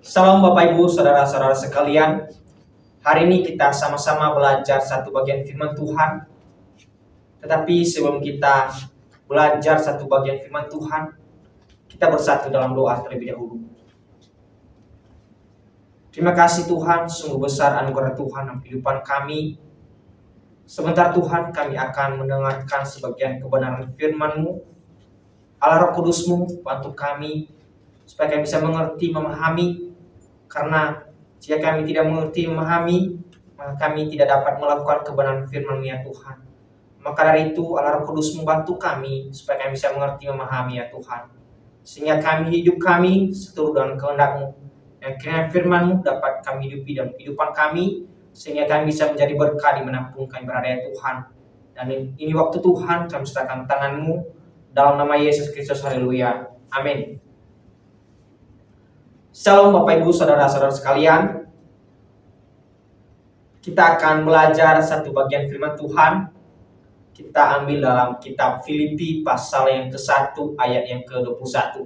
Salam Bapak Ibu, saudara-saudara sekalian. Hari ini kita sama-sama belajar satu bagian firman Tuhan. Tetapi sebelum kita belajar satu bagian firman Tuhan, kita bersatu dalam doa terlebih dahulu. Terima kasih Tuhan, sungguh besar anugerah Tuhan dalam kehidupan kami. Sebentar Tuhan, kami akan mendengarkan sebagian kebenaran firman-Mu. Allah Roh Kudus-Mu, bantu kami supaya kami bisa mengerti, memahami. Karena jika kami tidak mengerti, memahami, maka kami tidak dapat melakukan kebenaran firman-Mu ya Tuhan. Maka dari itu Allah Roh Kudus membantu kami supaya kami bisa mengerti, memahami ya Tuhan. Sehingga hidup kami seturut dengan kehendak-Mu. Yang kiranya firman-Mu dapat kami hidupi dalam kehidupan kami, sehingga kami bisa menjadi berkah dimanapun kami berada ya Tuhan. Dan ini waktu Tuhan, kami serahkan tangan-Mu dalam nama Yesus Kristus, haleluya, amin. Shalom Bapak Ibu, saudara-saudara sekalian. Kita akan belajar satu bagian firman Tuhan. Kita ambil dalam kitab Filipi pasal yang ke-1 ayat yang ke-21.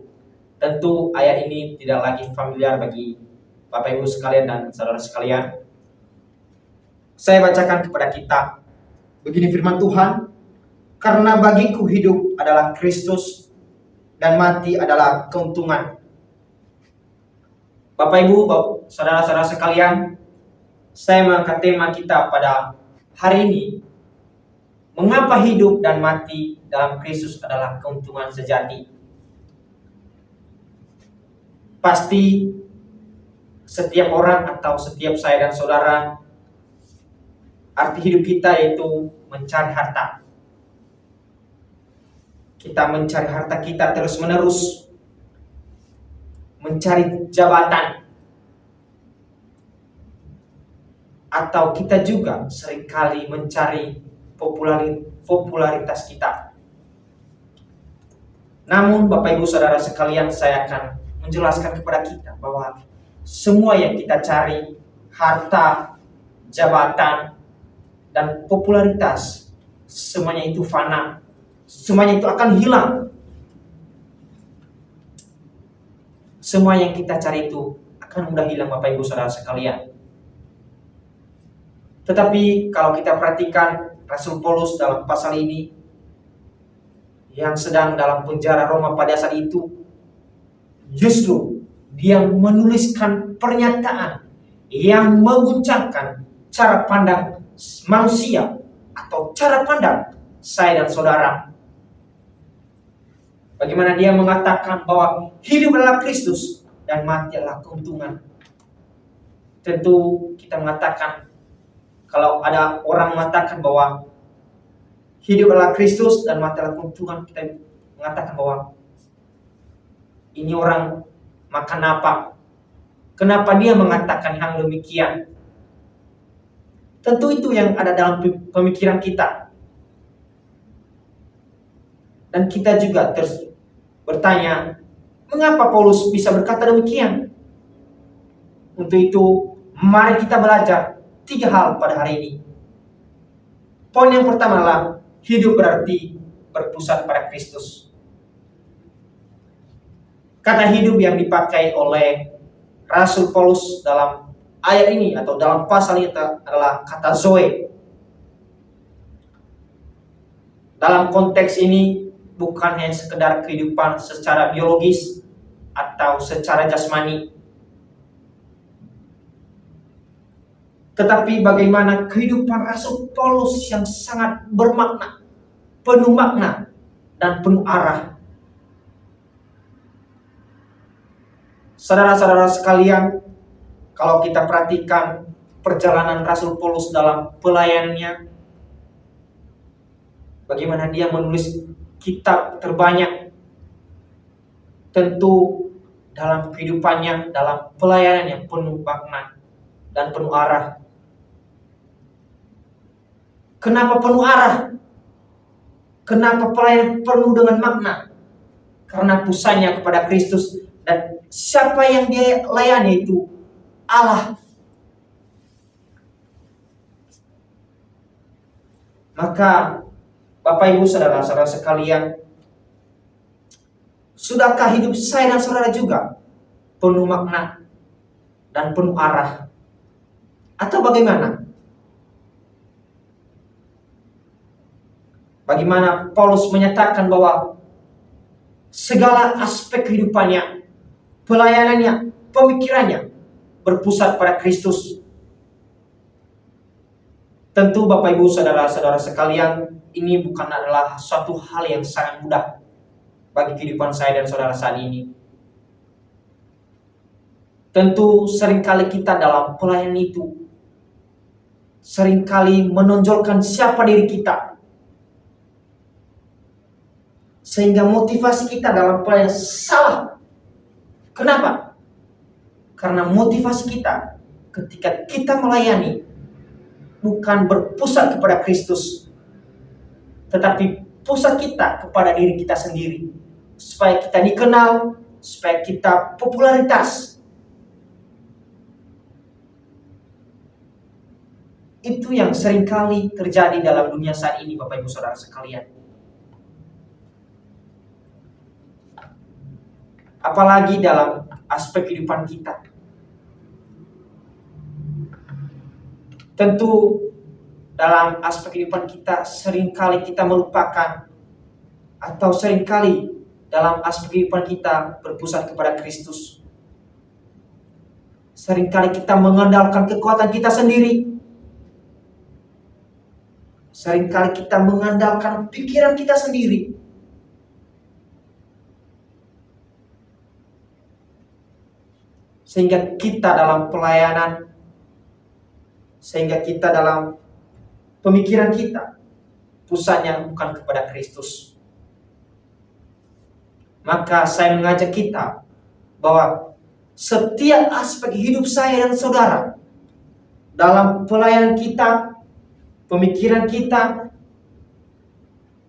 Tentu ayat ini tidak lagi familiar bagi Bapak Ibu sekalian dan saudara sekalian. Saya bacakan kepada kita. Begini firman Tuhan. Karena bagiku hidup adalah Kristus dan mati adalah keuntungan. Bapak Ibu, saudara-saudara sekalian, saya mengangkat tema kita pada hari ini. Mengapa hidup dan mati dalam Kristus adalah keuntungan sejati? Pasti setiap orang atau setiap saya dan saudara, arti hidup kita yaitu mencari harta. Kita mencari harta kita terus-menerus. Mencari jabatan, atau kita juga seringkali mencari popularitas kita. Namun Bapak Ibu Saudara sekalian, saya akan menjelaskan kepada kita bahwa semua yang kita cari, harta, jabatan, dan popularitas, semuanya itu fana, semuanya itu akan hilang. Semua yang kita cari itu akan mudah hilang Bapak Ibu Saudara sekalian. Tetapi kalau kita perhatikan Rasul Paulus dalam pasal ini, yang sedang dalam penjara Roma pada saat itu, justru dia menuliskan pernyataan yang mengguncangkan cara pandang manusia atau cara pandang saya dan saudara. Bagaimana dia mengatakan bahwa hidup adalah Kristus dan mati adalah keuntungan. Tentu kita mengatakan, kalau ada orang mengatakan bahwa hidup adalah Kristus dan mati adalah keuntungan, kita mengatakan bahwa ini orang makan apa? Kenapa dia mengatakan hal demikian? Tentu itu yang ada dalam pemikiran kita. Dan kita juga terus bertanya, mengapa Paulus bisa berkata demikian? Untuk itu, mari kita belajar 3 hal pada hari ini. Poin yang pertama adalah hidup berarti berpusat pada Kristus. Kata hidup yang dipakai oleh Rasul Paulus dalam ayat ini atau dalam pasal ini adalah kata zoe. Dalam konteks ini bukan hanya sekedar kehidupan secara biologis atau secara jasmani, tetapi bagaimana kehidupan Rasul Paulus yang sangat bermakna, penuh makna, dan penuh arah. Saudara-saudara sekalian, kalau kita perhatikan perjalanan Rasul Paulus dalam pelayanannya, bagaimana dia menulis kitab terbanyak, tentu dalam kehidupannya, dalam pelayanan yang penuh makna dan penuh arah. Kenapa penuh arah? Kenapa pelayanan penuh dengan makna? Karena pusatnya kepada Kristus, dan siapa yang dia layani itu Allah. Maka Bapak Ibu saudara-saudara sekalian, sudahkah hidup saya dan saudara juga penuh makna? dan penuh arah? Atau bagaimana? Bagaimana Paulus menyatakan bahwa segala aspek kehidupannya, pelayanannya, pemikirannya berpusat pada Kristus. Tentu Bapak Ibu saudara-saudara sekalian, ini bukan adalah suatu hal yang sangat mudah bagi kehidupan saya dan saudara saat ini. Tentu seringkali kita dalam pelayanan itu seringkali menonjolkan siapa diri kita, sehingga motivasi kita dalam pelayanan salah. Kenapa? Karena motivasi kita ketika kita melayani bukan berpusat kepada Kristus, tetapi pusat kita kepada diri kita sendiri, supaya kita dikenal, supaya kita popularitas. Itu yang seringkali terjadi dalam dunia saat ini, Bapak Ibu Saudara sekalian. Apalagi dalam aspek kehidupan kita. Tentu dalam aspek kehidupan kita seringkali kita melupakan, atau seringkali dalam aspek kehidupan kita berpusat kepada Kristus. Seringkali kita mengandalkan kekuatan kita sendiri. Seringkali kita mengandalkan pikiran kita sendiri. Sehingga kita dalam pelayanan, sehingga kita dalam pemikiran kita, pusatnya bukan kepada Kristus. Maka saya mengajak kita bahwa setiap aspek hidup saya dan saudara, dalam pelayanan kita, pemikiran kita,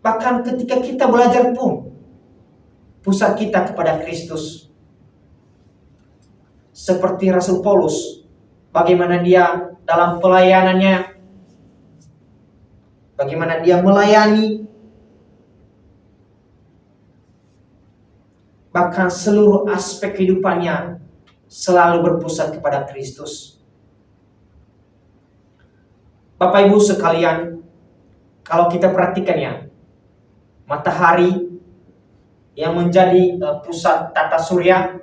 bahkan ketika kita belajar pun, pusat kita kepada Kristus. Seperti Rasul Paulus, bagaimana dia dalam pelayanannya, bagaimana dia melayani, bahkan seluruh aspek kehidupannya selalu berpusat kepada Kristus. Bapak Ibu sekalian, kalau kita perhatikannya, matahari yang menjadi pusat tata surya,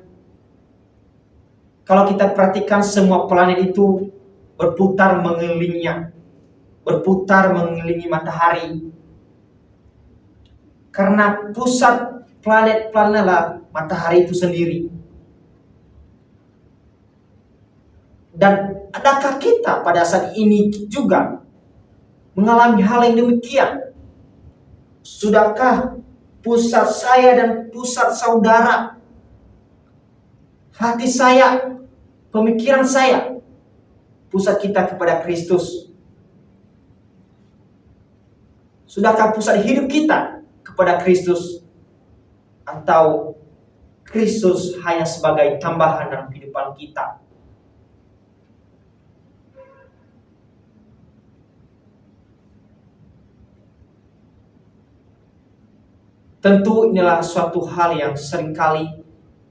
kalau kita perhatikan semua planet itu berputar mengelilinginya, berputar mengelilingi matahari. Karena pusat planet-planet adalah matahari itu sendiri. Dan adakah kita pada saat ini juga mengalami hal yang demikian? Sudahkah pusat saya dan pusat saudara, hati saya, pemikiran saya, pusat kita kepada Kristus? Sudahkah pusat hidup kita kepada Kristus? Atau Kristus hanya sebagai tambahan dalam kehidupan kita? Tentu inilah suatu hal yang seringkali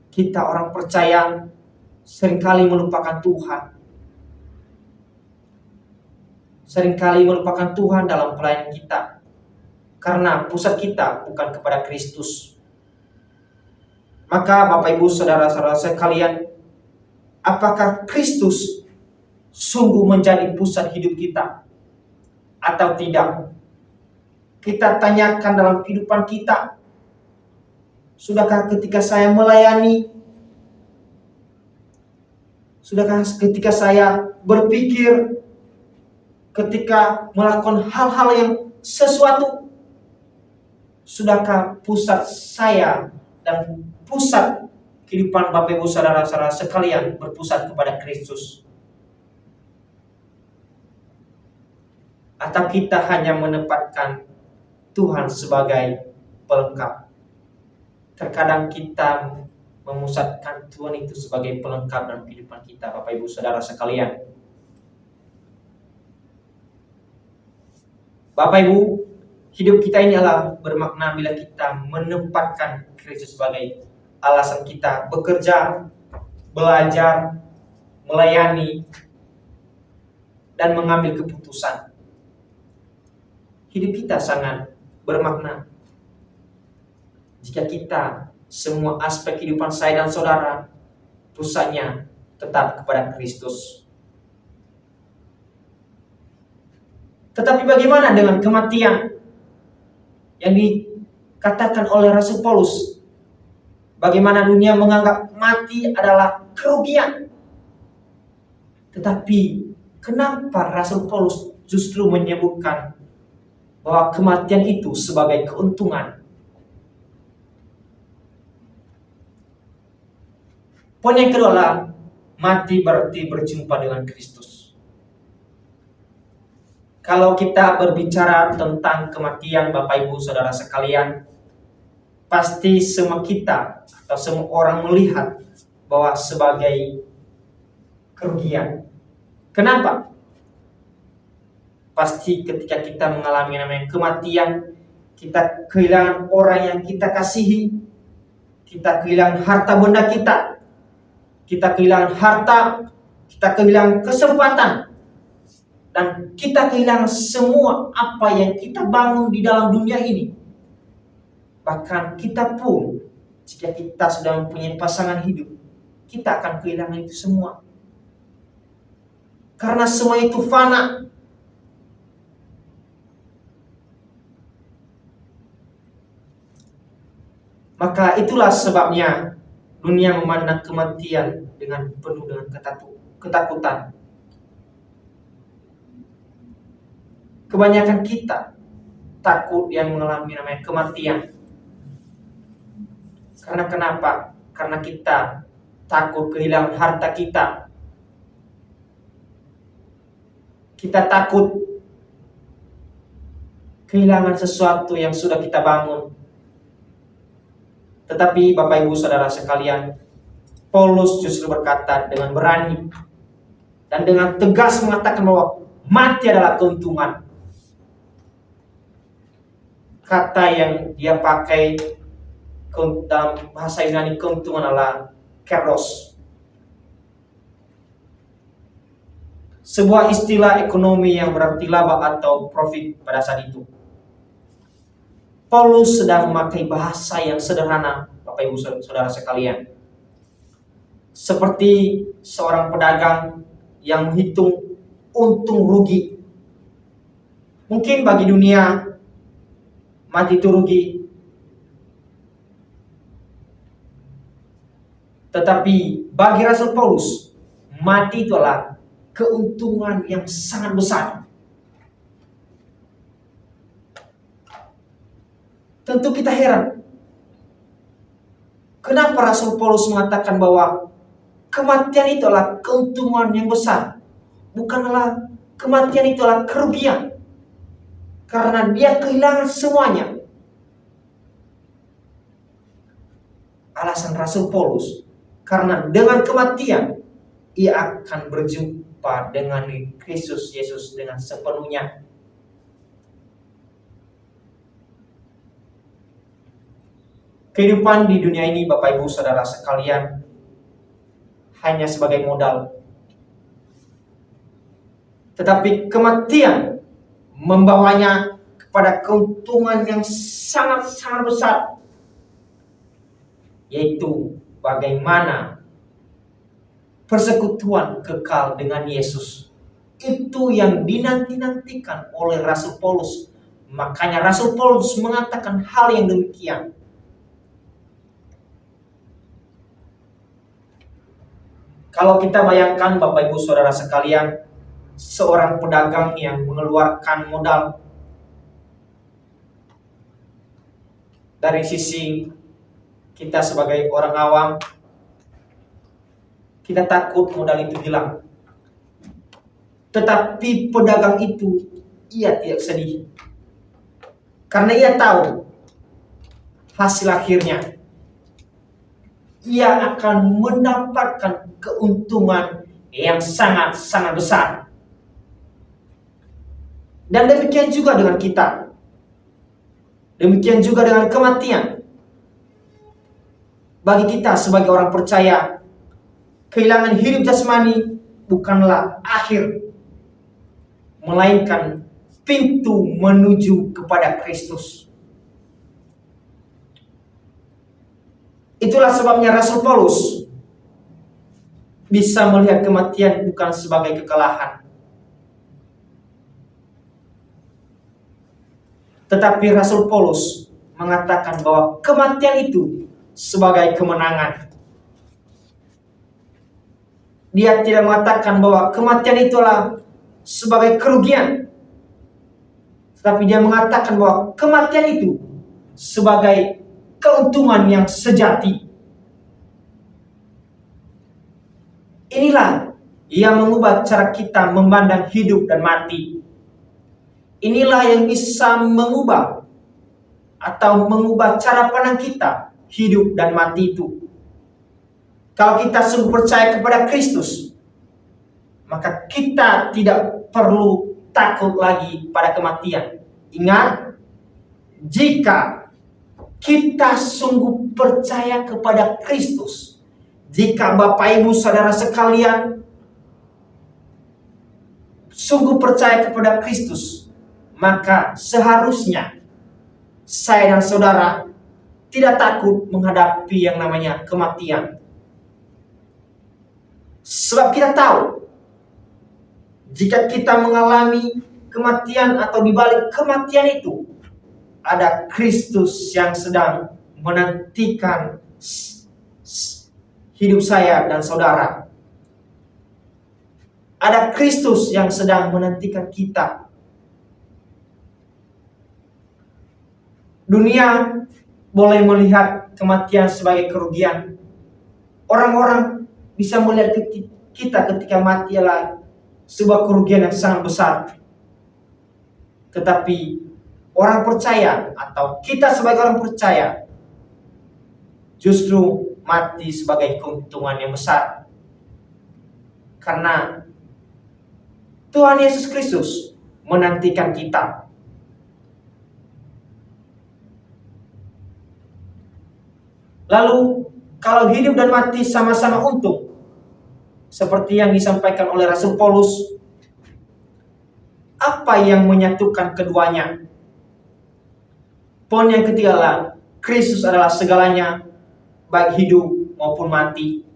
kita orang percaya seringkali melupakan Tuhan. Seringkali melupakan Tuhan dalam pelayanan kita, karena pusat kita bukan kepada Kristus. Maka Bapak Ibu saudara-saudara sekalian, apakah Kristus sungguh menjadi pusat hidup kita atau tidak? Kita tanyakan dalam kehidupan kita. Sudahkah ketika saya melayani, sudahkah ketika saya berpikir, ketika melakukan hal-hal yang sesuatu, sudahkah pusat saya dan pusat kehidupan Bapak Ibu saudara-saudara sekalian berpusat kepada Kristus? Atau kita hanya menempatkan Tuhan sebagai pelengkap? Terkadang kita memusatkan Tuhan itu sebagai pelengkap dalam kehidupan kita, Bapak Ibu saudara sekalian. Bapak Ibu, hidup kita ini adalah bermakna bila kita menempatkan Kristus sebagai alasan kita bekerja, belajar, melayani, dan mengambil keputusan. Hidup kita sangat bermakna jika kita semua aspek kehidupan saya dan saudara pusatnya tetap kepada Kristus. Tetapi bagaimana dengan kematian yang dikatakan oleh Rasul Paulus? Bagaimana dunia menganggap mati adalah kerugian. Tetapi kenapa Rasul Paulus justru menyebutkan bahwa kematian itu sebagai keuntungan? Poin yang kedua adalah mati berarti berjumpa dengan Kristus. Kalau kita berbicara tentang kematian, Bapak Ibu Saudara sekalian, pasti semua kita atau semua orang melihat bahwa sebagai kerugian. Kenapa? Pasti ketika kita mengalami namanya kematian, kita kehilangan orang yang kita kasihi, kita kehilangan harta benda kita kehilangan harta, kita kehilangan kesempatan, dan kita kehilangan semua apa yang kita bangun di dalam dunia ini. Bahkan kita pun, jika kita sudah mempunyai pasangan hidup, kita akan kehilangan itu semua. Karena semua itu fana. Maka itulah sebabnya dunia memandang kematian dengan penuh dengan ketakutan. Kebanyakan kita takut yang mengalami namanya kematian. Karena kenapa? Karena kita takut kehilangan harta kita. Kita takut kehilangan sesuatu yang sudah kita bangun. Tetapi Bapak Ibu Saudara sekalian, Paulus justru berkata dengan berani dan dengan tegas mengatakan bahwa mati adalah keuntungan. Kata yang dia pakai dalam bahasa Yunani keuntungan adalah keros. Sebuah istilah ekonomi yang berarti laba atau profit pada saat itu. Paulus sedang memakai bahasa yang sederhana, Bapak Ibu Saudara sekalian. Seperti seorang pedagang yang menghitung untung rugi. Mungkin bagi dunia mati itu rugi. Tetapi bagi Rasul Paulus, mati itu adalah keuntungan yang sangat besar. Tentu kita heran. Kenapa Rasul Paulus mengatakan bahwa kematian itu adalah keuntungan yang besar, bukanlah kematian itu adalah kerugian, karena dia kehilangan semuanya. Alasan Rasul Paulus, karena dengan kematian ia akan berjumpa dengan Kristus Yesus dengan sepenuhnya. Kehidupan di dunia ini, Bapak Ibu Saudara sekalian, hanya sebagai modal. Tetapi kematian membawanya kepada keuntungan yang sangat-sangat besar, yaitu bagaimana persekutuan kekal dengan Yesus. Itu yang dinanti-nantikan oleh Rasul Paulus. Makanya Rasul Paulus mengatakan hal yang demikian. Kalau kita bayangkan Bapak Ibu Saudara sekalian, seorang pedagang yang mengeluarkan modal, dari sisi kita sebagai orang awam, kita takut modal itu hilang. Tetapi pedagang itu, ia tidak sedih. Karena ia tahu hasil akhirnya. Ia akan mendapatkan keuntungan yang sangat-sangat besar. Dan demikian juga dengan kita. Demikian juga dengan kematian. Bagi kita sebagai orang percaya, kehilangan hidup jasmani bukanlah akhir, melainkan pintu menuju kepada Kristus. Itulah sebabnya Rasul Paulus bisa melihat kematian bukan sebagai kekalahan, tetapi Rasul Paulus mengatakan bahwa kematian itu sebagai kemenangan. Dia tidak mengatakan bahwa kematian itulah sebagai kerugian, tetapi dia mengatakan bahwa kematian itu sebagai keuntungan yang sejati. Inilah yang mengubah cara kita memandang hidup dan mati. Inilah yang bisa mengubah cara pandang kita hidup dan mati itu. Kalau kita sungguh percaya kepada Kristus, maka kita tidak perlu takut lagi pada kematian. Ingat, jika kita sungguh percaya kepada Kristus, jika Bapak Ibu Saudara sekalian sungguh percaya kepada Kristus, maka seharusnya saya dan saudara tidak takut menghadapi yang namanya kematian. Sebab kita tahu, jika kita mengalami kematian atau di balik kematian itu, ada Kristus yang sedang menantikan hidup saya dan saudara. Ada Kristus yang sedang menantikan kita. Dunia boleh melihat kematian sebagai kerugian. Orang-orang bisa melihat kita ketika mati adalah sebuah kerugian yang sangat besar. Tetapi orang percaya atau kita sebagai orang percaya justru mati sebagai keuntungan yang besar. Karena Tuhan Yesus Kristus menantikan kita. Lalu kalau hidup dan mati sama-sama untung, seperti yang disampaikan oleh Rasul Paulus, apa yang menyatukan keduanya? Poin yang ketiga adalah Kristus adalah segalanya, baik hidup maupun mati.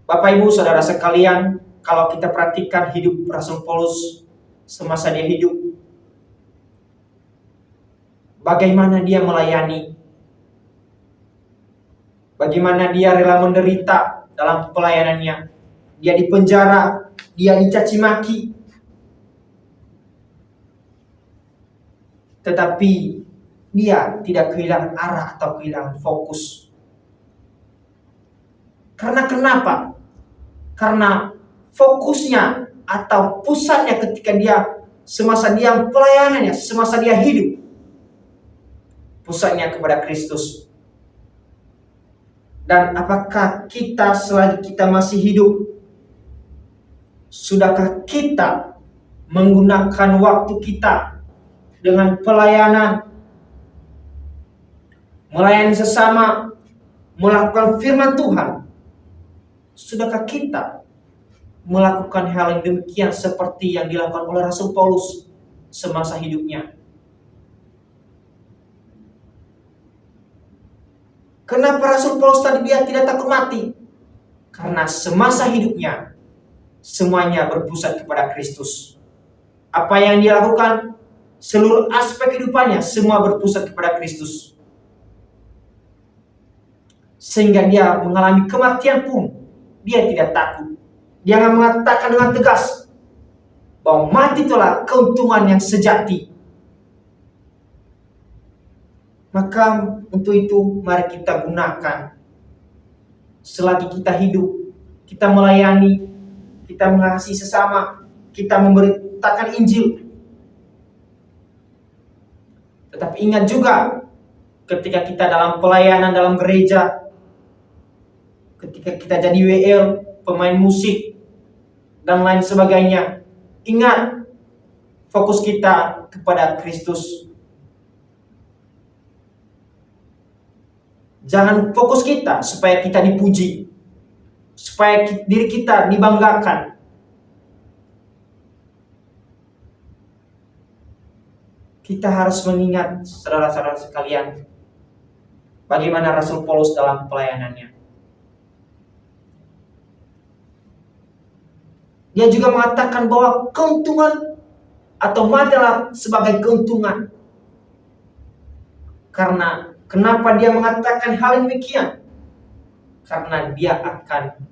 Bapak Ibu Saudara sekalian, kalau kita perhatikan hidup Rasul Paulus semasa dia hidup, bagaimana dia melayani, bagaimana dia rela menderita dalam pelayanannya. Dia dipenjara, dia dicaci maki, tetapi dia tidak kehilangan arah atau kehilangan fokus. Karena kenapa? Karena fokusnya atau pusatnya ketika dia semasa dia pelayanannya, semasa dia hidup, pusatnya kepada Kristus. Dan apakah kita selagi kita masih hidup, sudahkah kita menggunakan waktu kita dengan pelayanan, melayani sesama, melakukan firman Tuhan? Sudahkah kita melakukan hal yang demikian seperti yang dilakukan oleh Rasul Paulus semasa hidupnya? Kenapa Rasul Paulus tadi dia tidak takut mati? Karena semasa hidupnya semuanya berpusat kepada Kristus. Apa yang dia lakukan, seluruh aspek kehidupannya semua berpusat kepada Kristus. Sehingga dia mengalami kematian pun dia tidak takut. Dia akan mengatakan dengan tegas bahwa mati itulah keuntungan yang sejati. Maka untuk itu mari kita gunakan selagi kita hidup, kita melayani, kita mengasihi sesama, kita memberitakan Injil. Tetapi ingat juga ketika kita dalam pelayanan dalam gereja, ketika kita jadi WL, pemain musik, dan lain sebagainya, ingat fokus kita kepada Kristus. Jangan fokus kita supaya kita dipuji, supaya diri kita dibanggakan. Kita harus mengingat, saudara-saudara sekalian, bagaimana Rasul Paulus dalam pelayanannya. Dia juga mengatakan bahwa keuntungan atau matilah sebagai keuntungan. Karena kenapa dia mengatakan hal demikian? Karena dia akan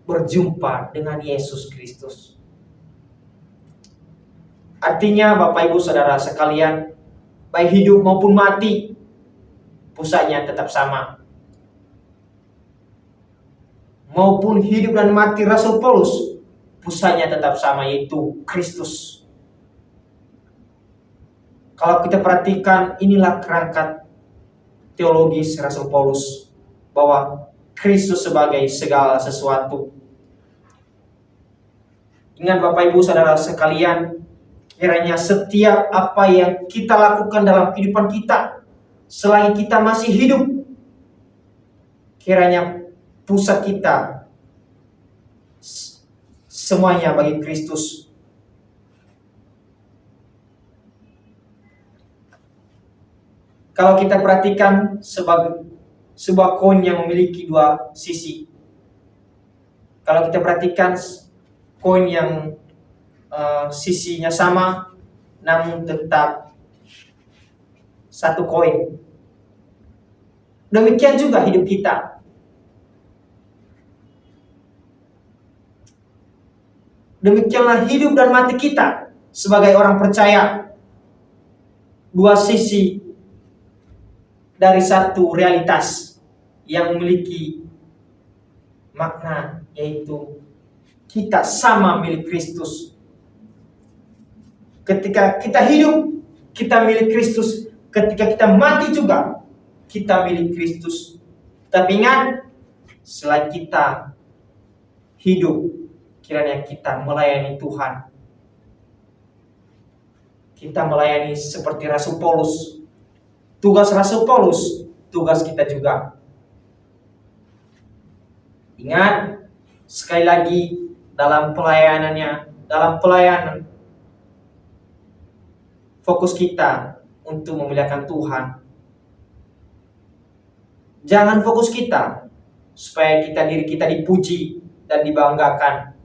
berjumpa dengan Yesus Kristus. Artinya Bapak Ibu Saudara sekalian, baik hidup maupun mati, pusatnya tetap sama. Maupun hidup dan mati Rasul Paulus, pusatnya tetap sama, yaitu Kristus. Kalau kita perhatikan, inilah kerangka teologis Rasul Paulus, bahwa Kristus sebagai segala sesuatu. Ingat Bapak Ibu Saudara sekalian, kiranya setiap apa yang kita lakukan dalam kehidupan kita, selagi kita masih hidup, kiranya pusat kita semuanya bagi Kristus. Kalau kita perhatikan sebagai sebuah koin yang memiliki dua sisi. Kalau kita perhatikan koin yang sisinya sama, namun tetap satu koin. Demikian juga hidup kita. Demikianlah hidup dan mati kita sebagai orang percaya. Dua sisi dari satu realitas yang memiliki makna, yaitu kita sama milik Kristus. Ketika kita hidup, kita milik Kristus. Ketika kita mati juga, kita milik Kristus. Tapi ingat, selagi kita hidup, kiranya kita melayani Tuhan. Kita melayani seperti Rasul Paulus. Tugas Rasul Paulus, tugas kita juga. Ingat, sekali lagi, dalam pelayanan, fokus kita untuk memuliakan Tuhan. Jangan fokus kita supaya diri kita dipuji dan dibanggakan.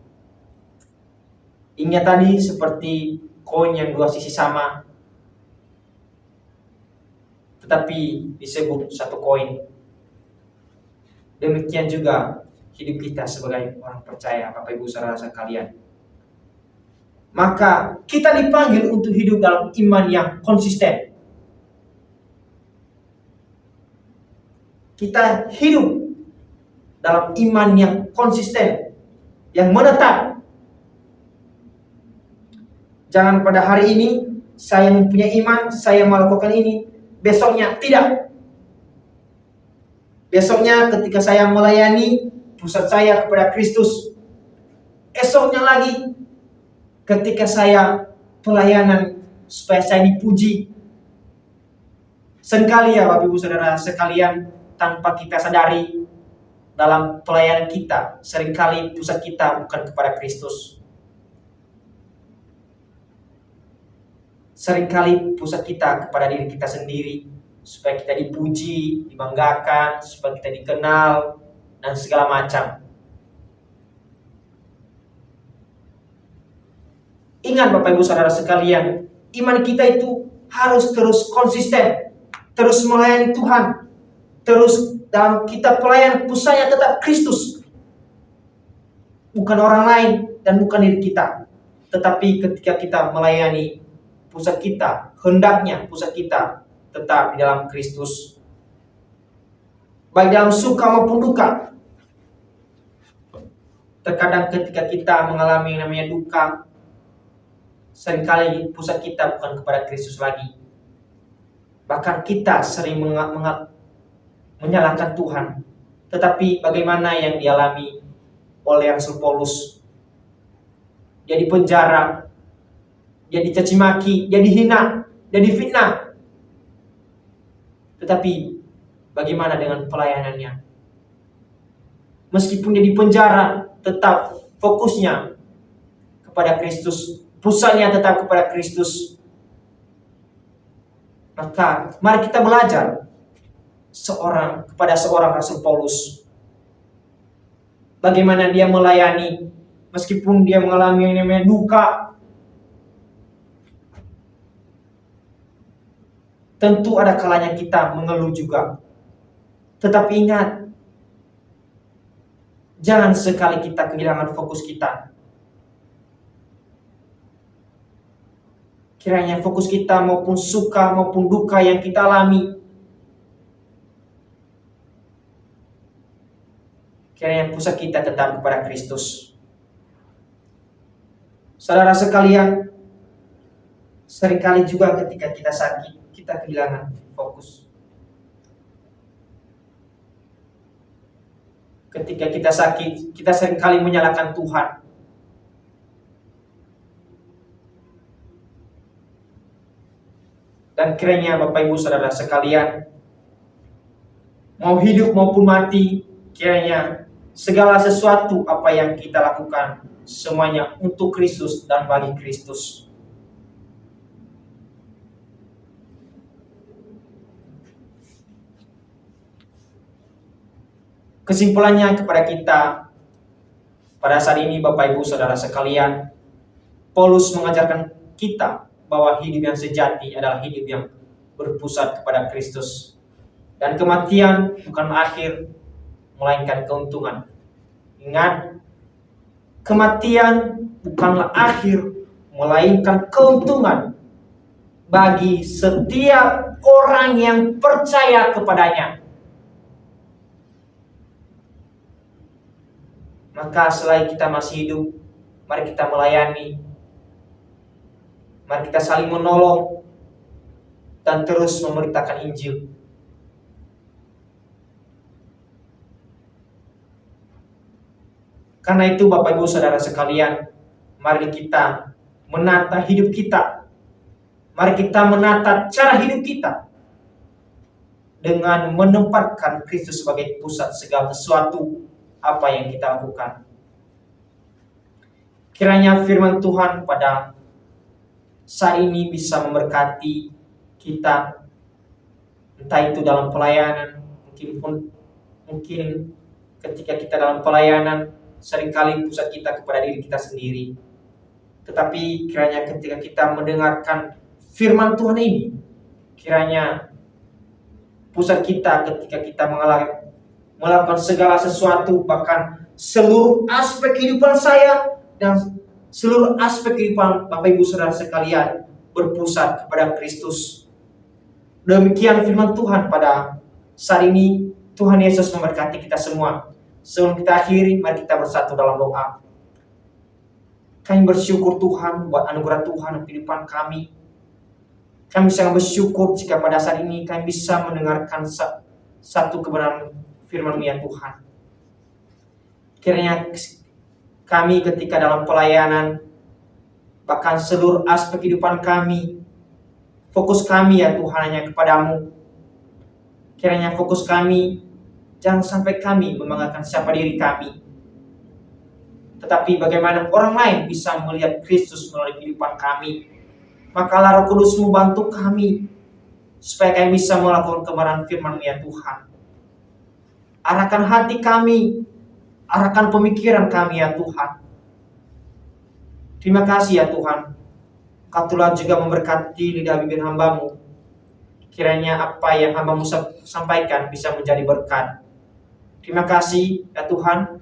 Ingat tadi seperti koin yang dua sisi sama, tetapi disebut satu koin. Demikian juga hidup kita sebagai orang percaya, Bapak Ibu Saudara sekalian. Maka kita dipanggil untuk hidup dalam iman yang konsisten. Kita hidup dalam iman yang konsisten, yang menetap. Jangan pada hari ini saya mempunyai iman, saya melakukan ini, besoknya tidak. Besoknya ketika saya melayani, pusat saya kepada Kristus. Esoknya lagi ketika saya pelayanan supaya saya dipuji. Seringkali ya Bapak Ibu Saudara sekalian, tanpa kita sadari, dalam pelayanan kita seringkali pusat kita bukan kepada Kristus. Seringkali pusat kita kepada diri kita sendiri, supaya kita dipuji, dibanggakan, supaya kita dikenal, dan segala macam. Ingat Bapak Ibu Saudara sekalian, iman kita itu harus terus konsisten, terus melayani Tuhan, terus dalam kita pelayan pusatnya tetap Kristus, bukan orang lain dan bukan diri kita. Tetapi ketika kita melayani, pusat kita, hendaknya pusat kita tetap di dalam Kristus, baik dalam suka maupun duka. Terkadang ketika kita mengalami yang namanya duka, seringkali pusat kita bukan kepada Kristus lagi. Bahkan kita sering menyalahkan Tuhan. Tetapi bagaimana yang dialami oleh Rasul Paulus? Dia dipenjara, dia dicaci maki, dia dihina, dia difitnah. Tetapi Bagaimana dengan pelayanannya? Meskipun dia di penjara, tetap fokusnya kepada Kristus, pusatnya tetap kepada Kristus. Maka mari kita belajar kepada seorang Rasul Paulus, bagaimana dia melayani meskipun dia mengalami yang namanya duka. Tentu ada kalanya kita mengeluh juga. Tetapi ingat, jangan sekali kita kehilangan fokus kita. Kiranya fokus kita maupun suka maupun duka yang kita alami, kiranya pusat kita tetap kepada Kristus. Saudara sekalian, seringkali juga ketika kita sakit, kita kehilangan fokus. Ketika kita sakit, kita seringkali menyalahkan Tuhan. Dan kiranya Bapak Ibu Saudara sekalian, mau hidup maupun mati, kiranya segala sesuatu apa yang kita lakukan, semuanya untuk Kristus dan bagi Kristus. Kesimpulannya kepada kita pada saat ini Bapak Ibu Saudara sekalian, Paulus mengajarkan kita bahwa hidup yang sejati adalah hidup yang berpusat kepada Kristus. Dan kematian bukan akhir, melainkan keuntungan. Ingat, kematian bukanlah akhir, melainkan keuntungan bagi setiap orang yang percaya kepadanya. Maka selagi kita masih hidup, mari kita melayani, mari kita saling menolong dan terus memberitakan Injil. Karena itu Bapak Ibu Saudara sekalian, mari kita menata hidup kita. Mari kita menata cara hidup kita dengan menempatkan Kristus sebagai pusat segala sesuatu apa yang kita lakukan. Kiranya firman Tuhan pada saat ini bisa memberkati kita, entah itu dalam pelayanan, mungkin ketika kita dalam pelayanan seringkali pusat kita kepada diri kita sendiri. Tetapi kiranya ketika kita mendengarkan firman Tuhan ini, kiranya pusat kita ketika kita melakukan segala sesuatu, bahkan seluruh aspek kehidupan saya dan seluruh aspek kehidupan Bapak Ibu Saudara sekalian berpusat kepada Kristus. Demikian firman Tuhan pada saat ini. Tuhan Yesus memberkati kita semua. Sebelum kita akhiri, mari kita bersatu dalam doa. Kami bersyukur Tuhan buat anugerah Tuhan dalam kehidupan kami. Kami sangat bersyukur jika pada saat ini kami bisa mendengarkan satu kebenaran firman-Mu ya Tuhan. Kiranya kami ketika dalam pelayanan, bahkan seluruh aspek kehidupan kami, fokus kami ya Tuhan hanya kepadamu. Kiranya fokus kami, jangan sampai kami membanggakan siapa diri kami, tetapi bagaimana orang lain bisa melihat Kristus melalui kehidupan kami. Maka Roh Kudus-Mu bantu kami, supaya kami bisa melakukan kebenaran firman-Mu ya Tuhan. Arahkan hati kami, arahkan pemikiran kami ya Tuhan. Terima kasih ya Tuhan. Kau telah juga memberkati lidah bibir hamba-Mu. Kiranya apa yang hamba-Mu sampaikan bisa menjadi berkat. Terima kasih ya Tuhan.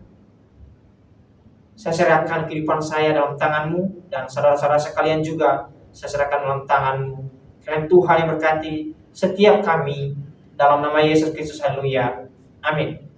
Saya serahkan kehidupan saya dalam tangan-Mu, dan saudara-saudara sekalian juga saya serahkan dalam tangan-Mu. Kiranya Tuhan yang berkati setiap kami, dalam nama Yesus Kristus. Haleluya. Amin.